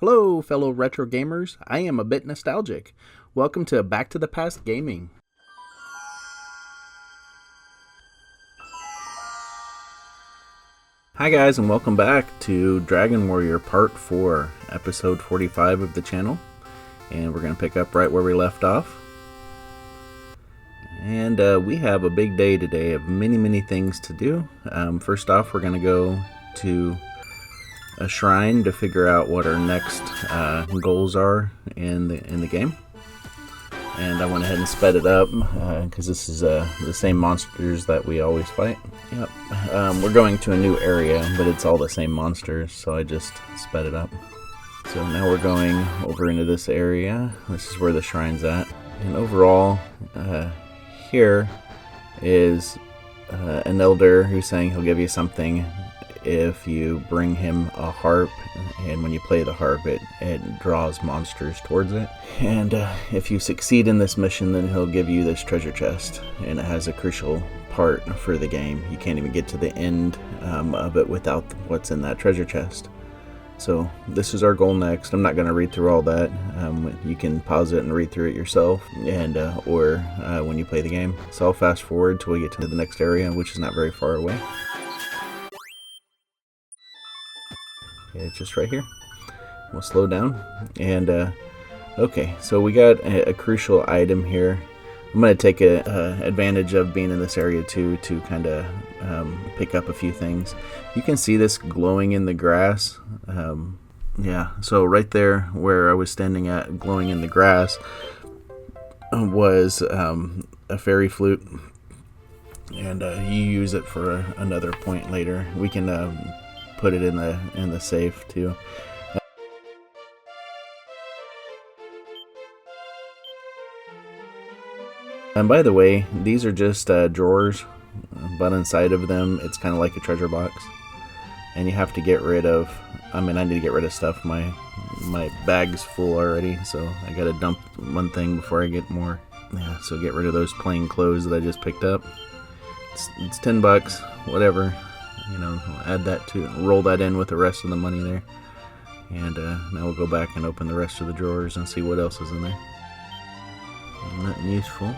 Hello, fellow retro gamers. I am ABitNostalgic. Welcome to Back to the Past Gaming. Hi guys, and welcome back to Dragon Warrior Part 4, Episode 45 of the channel. And we're going to pick up right where we left off. And we have a big day today of many things to do. First off, we're going to go to a shrine to figure out what our next goals are in the game. And I went ahead and sped it up because this is the same monsters that we always fight. Yep. We're going to a new area, but it's all the same monsters, so I just sped it up. So now we're going over into this area. This is where the shrine's at. And overall, here is an elder who's saying he'll give you something if you bring him a harp, and when you play the harp it draws monsters towards it. And if you succeed in this mission, then he'll give you this treasure chest, and it has a crucial part for the game. You can't even get to the end of it without what's in that treasure chest. So this is our goal next. I'm not going to read through all that. You can pause it and read through it yourself, and or when you play the game. So I'll fast forward till we get to the next area, which is not very far away. It's just right here. We'll slow down. And okay, so we got a crucial item here. I'm going to take advantage of being in this area too to kind of pick up a few things. You can see this glowing in the grass. Yeah, so right there where I was standing at, glowing in the grass, was a fairy flute. And you use it for another point later. We can put it in the safe too. And by the way, these are just drawers, but inside of them it's kind of like a treasure box, and you have to get rid of, I need to get rid of stuff. My bag's full already, so I gotta dump one thing before I get more. Yeah, so get rid of those plain clothes that I just picked up. It's $10, whatever. You know, add that to, roll that in with the rest of the money there. And now we'll go back and open the rest of the drawers and see what else is in there. Nothing useful.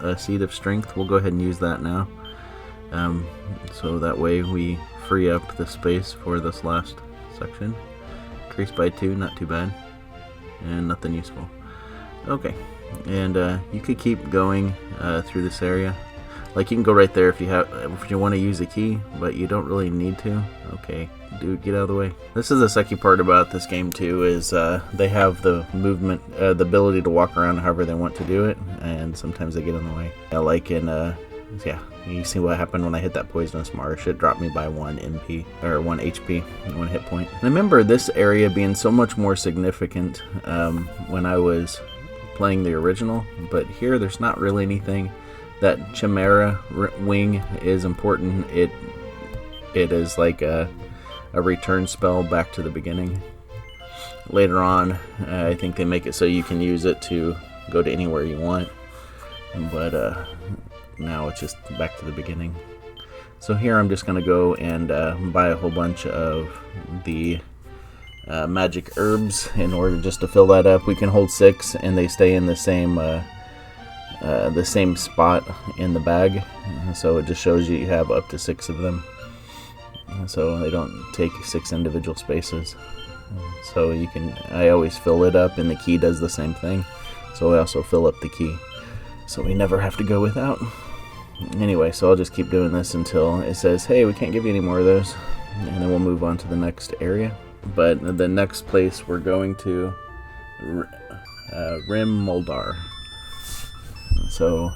A seed of strength. We'll go ahead and use that now. So that way we free up the space for this last section. Increased by 2, not too bad. And nothing useful. Okay. And you could keep going through this area. Like, you can go right there if you want to use a key, but you don't really need to. Okay, dude, get out of the way. This is the sucky part about this game too, is they have the movement, the ability to walk around however they want to do it, and sometimes they get in the way. Like in, yeah, you see what happened when I hit that poisonous marsh. It dropped me by 1 MP, or 1 HP, 1 hit point. And I remember this area being so much more significant when I was playing the original, but here there's not really anything. That Chimera wing is important. It is like a return spell back to the beginning. Later on, I think they make it so you can use it to go to anywhere you want. But now it's just back to the beginning. So here I'm just going to go and buy a whole bunch of the magic herbs in order just to fill that up. We can hold 6 and they stay in the same spot in the bag, so it just shows you have up to 6 of them, so they don't take 6 individual spaces. So you can, I always fill it up, and the key does the same thing, so I also fill up the key, so we never have to go without. Anyway, so I'll just keep doing this until it says, hey, we can't give you any more of those, and then we'll move on to the next area. But the next place we're going to, Rim Moldar. So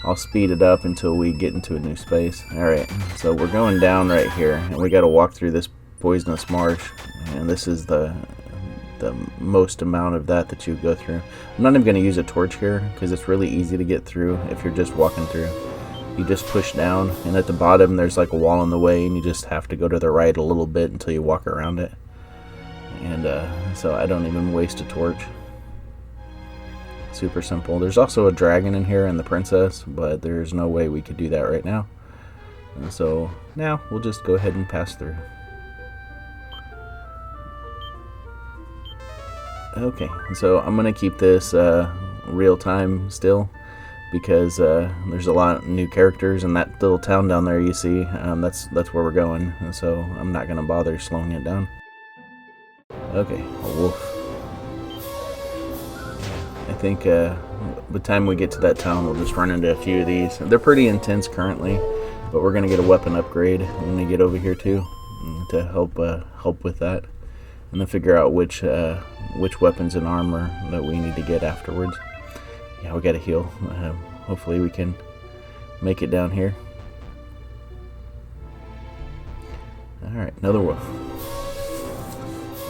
I'll speed it up until we get into a new space. Alright, so we're going down right here, and we got to walk through this poisonous marsh, and this is the most amount of that you go through. I'm not even going to use a torch here because it's really easy to get through if you're just walking through. You just push down, and at the bottom there's like a wall in the way, and you just have to go to the right a little bit until you walk around it. And so I don't even waste a torch. Super simple. There's also a dragon in here and the princess, but there's no way we could do that right now. And so now we'll just go ahead and pass through. Okay, so I'm gonna keep this real time still, because there's a lot of new characters, and that little town down there you see, that's where we're going, so I'm not gonna bother slowing it down. Okay, a wolf. I think by the time we get to that town, we'll just run into a few of these. They're pretty intense currently, but we're gonna get a weapon upgrade when we get over here too, to help with that, and then figure out which weapons and armor that we need to get afterwards. Yeah, we gotta heal. Hopefully we can make it down here. Alright, another wolf.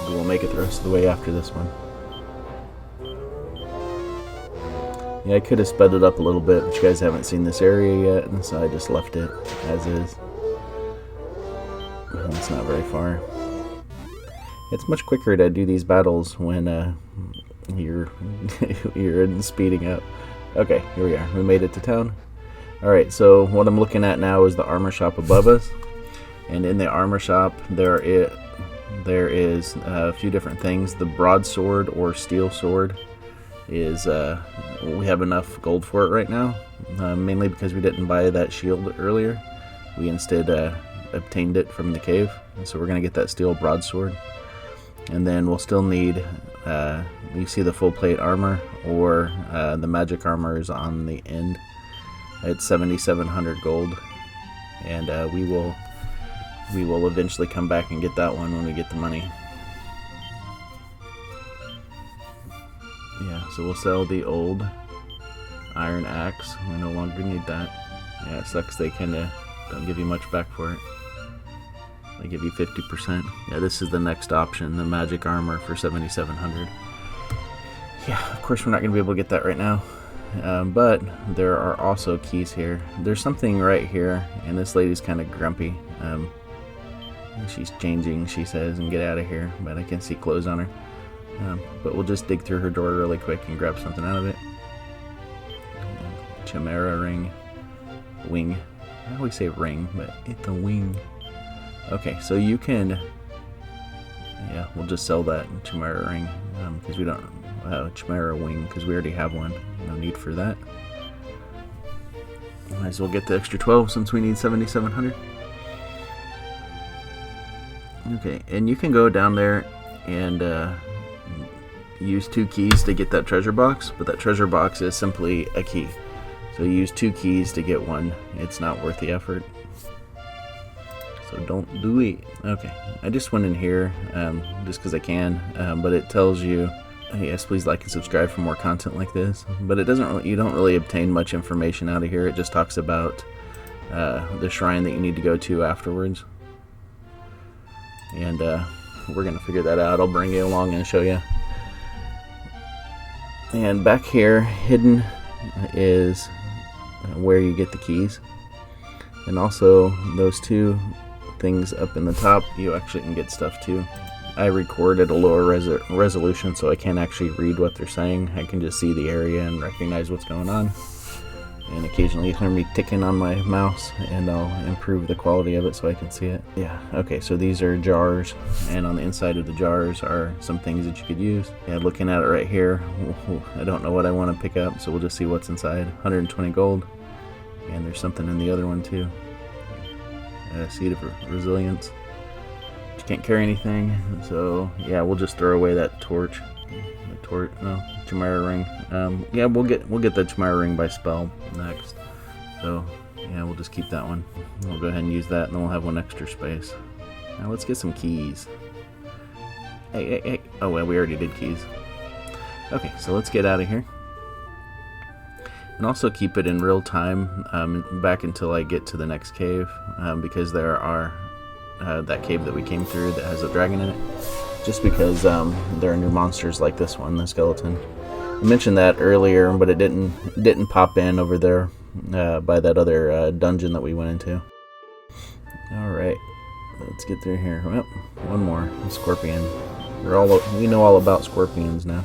We'll make it the rest of the way after this one. Yeah, I could have sped it up a little bit, but you guys haven't seen this area yet, and so I just left it as is. It's not very far. It's much quicker to do these battles when you're speeding up. Okay, here we are. We made it to town. Alright, so what I'm looking at now is the armor shop above us. And in the armor shop, there is a few different things. The broadsword or steel sword is, we have enough gold for it right now. Mainly because we didn't buy that shield earlier. We instead obtained it from the cave. So we're going to get that steel broadsword. And then we'll still need, you see the full plate armor, or the magic armor is on the end. It's 7,700 gold, and we will eventually come back and get that one when we get the money. Yeah, so we'll sell the old iron axe. We no longer need that. Yeah, it sucks they kind of don't give you much back for it. They give you 50%. Yeah, this is the next option, the magic armor for 7,700. Yeah, of course we're not going to be able to get that right now. But there are also keys here. There's something right here, and this lady's kind of grumpy. She's changing, she says, and get out of here, but I can see clothes on her. But we'll just dig through her door really quick and grab something out of it. Chimera ring. Wing. I always say ring, but it's a wing. Okay, so you can... Yeah, we'll just sell that Chimera ring, because we don't... Chimera wing, because we already have one. No need for that. Might as well get the extra 12 since we need 7,700. Okay, and you can go down there and use 2 keys to get that treasure box, but that treasure box is simply a key. So you use 2 keys to get one. It's not worth the effort. So don't do it. Okay, I just went in here just because I can, but it tells you, yes, please like and subscribe for more content like this. But it doesn't. You don't really obtain much information out of here. It just talks about the shrine that you need to go to afterwards. And we're gonna figure that out. I'll bring you along and show you. And back here, hidden, is where you get the keys, and also those 2 things up in the top, you actually can get stuff too. I record at a lower resolution, so I can't actually read what they're saying. I can just see the area and recognize what's going on. And occasionally you hear me ticking on my mouse, and I'll improve the quality of it so I can see it. Yeah, okay, so these are jars, and on the inside of the jars are some things that you could use. Yeah, looking at it right here, I don't know what I want to pick up, so we'll just see what's inside. 120 gold, and there's something in the other one too. Seed of resilience. You can't carry anything, so yeah, we'll just throw away that torch. No, Chimera ring. Yeah, we'll get the Chimera ring by spell next. So yeah, we'll just keep that one. We'll go ahead and use that, and then we'll have 1 extra space. Now let's get some keys. Hey. Oh well, we already did keys. Okay, so let's get out of here. And also keep it in real time back until I get to the next cave, because there are that cave that we came through that has a dragon in it. Just because there are new monsters like this one, the skeleton. I mentioned that earlier, but it didn't pop in over there by that other dungeon that we went into. All right, let's get through here. Well, one more, a scorpion. We know all about scorpions now.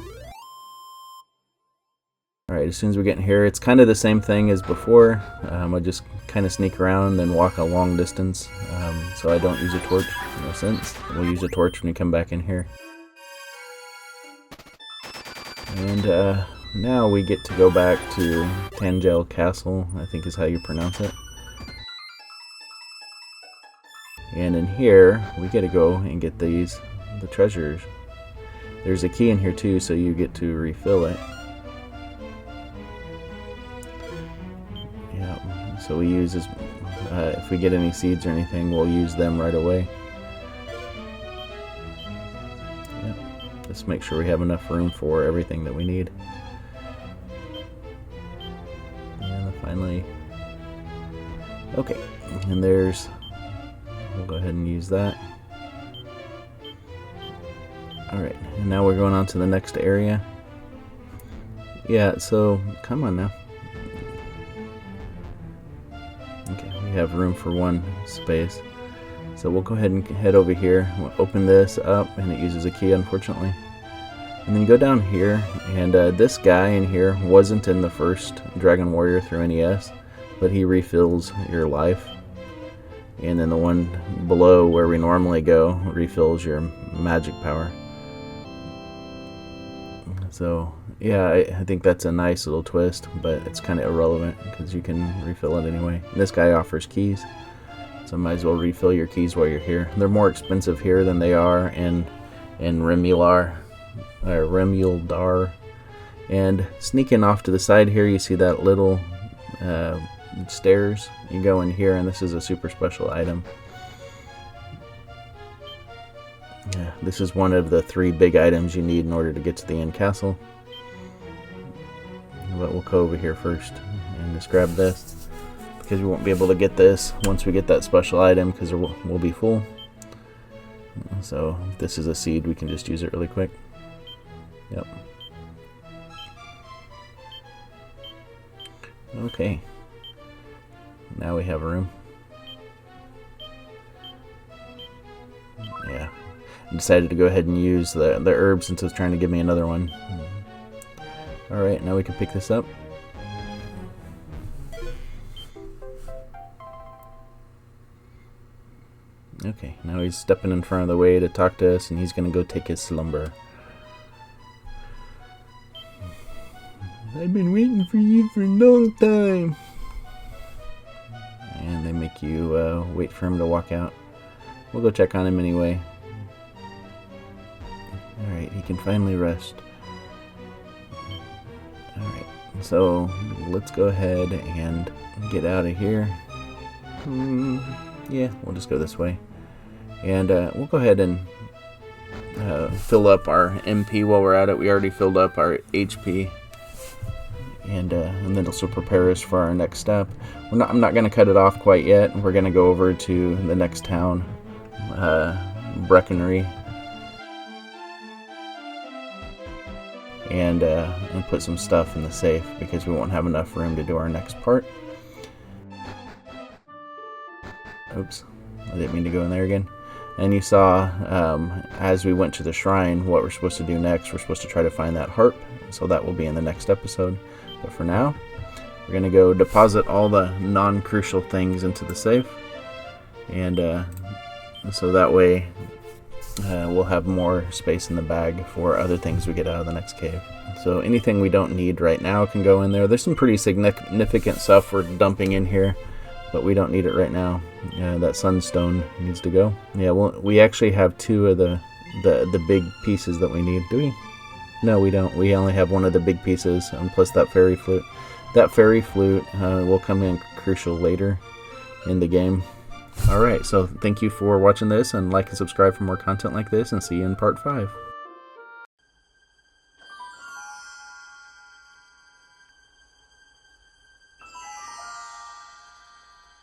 Alright, as soon as we get in here, it's kind of the same thing as before. I just kind of sneak around and then walk a long distance, so I don't use a torch. No sense. We'll use a torch when we come back in here. And now we get to go back to Tangel Castle, I think is how you pronounce it. And in here, we get to go and get the treasures. There's a key in here too, so you get to refill it. Yeah, so we use this, if we get any seeds or anything, we'll use them right away. Yep. Just make sure we have enough room for everything that we need. And finally, okay, and there's, we'll go ahead and use that. Alright, and now we're going on to the next area. Yeah, so, come on now. Okay, we have room for one space. So we'll go ahead and head over here. We'll open this up, and it uses a key, unfortunately. And then you go down here, and this guy in here wasn't in the first Dragon Warrior through NES, but he refills your life. And then the one below where we normally go refills your magic power. So yeah, I think that's a nice little twist, but it's kind of irrelevant because you can refill it anyway. This guy offers keys, so might as well refill your keys while you're here. They're more expensive here than they are in Remuldar. And sneaking off to the side here, you see that little stairs. You go in here, and this is a super special item. Yeah, this is one of the 3 big items you need in order to get to the end castle. But we'll go over here first and just grab this, because we won't be able to get this once we get that special item, because we'll be full. So if this is a seed, we can just use it really quick. Yep. Okay. Now we have room. Yeah. I decided to go ahead and use the herb since it was trying to give me another one. Alright, now we can pick this up. Okay, now he's stepping in front of the way to talk to us, and he's going to go take his slumber. I've been waiting for you for a long time. And they make you wait for him to walk out. We'll go check on him anyway. Alright, he can finally rest. Alright, so let's go ahead and get out of here. Yeah, we'll just go this way. And we'll go ahead and fill up our MP while we're at it. We already filled up our HP. And then it'll prepare us for our next step. I'm not going to cut it off quite yet. We're going to go over to the next town, Breckenry. And put some stuff in the safe, because we won't have enough room to do our next part. Oops, I didn't mean to go in there again. And you saw, as we went to the shrine, what we're supposed to do next. We're supposed to try to find that harp, so that will be in the next episode. But for now, we're going to go deposit all the non-crucial things into the safe. And so that way, we'll have more space in the bag for other things we get out of the next cave. So anything we don't need right now can go in there. There's some pretty significant stuff we're dumping in here, but we don't need it right now. That sunstone needs to go. Yeah, well, we actually have 2 of the big pieces that we need. Do we? No, we don't. We only have 1 of the big pieces, plus that fairy flute. That fairy flute will come in crucial later in the game. Alright, so thank you for watching this, and like and subscribe for more content like this, and see you in part 5.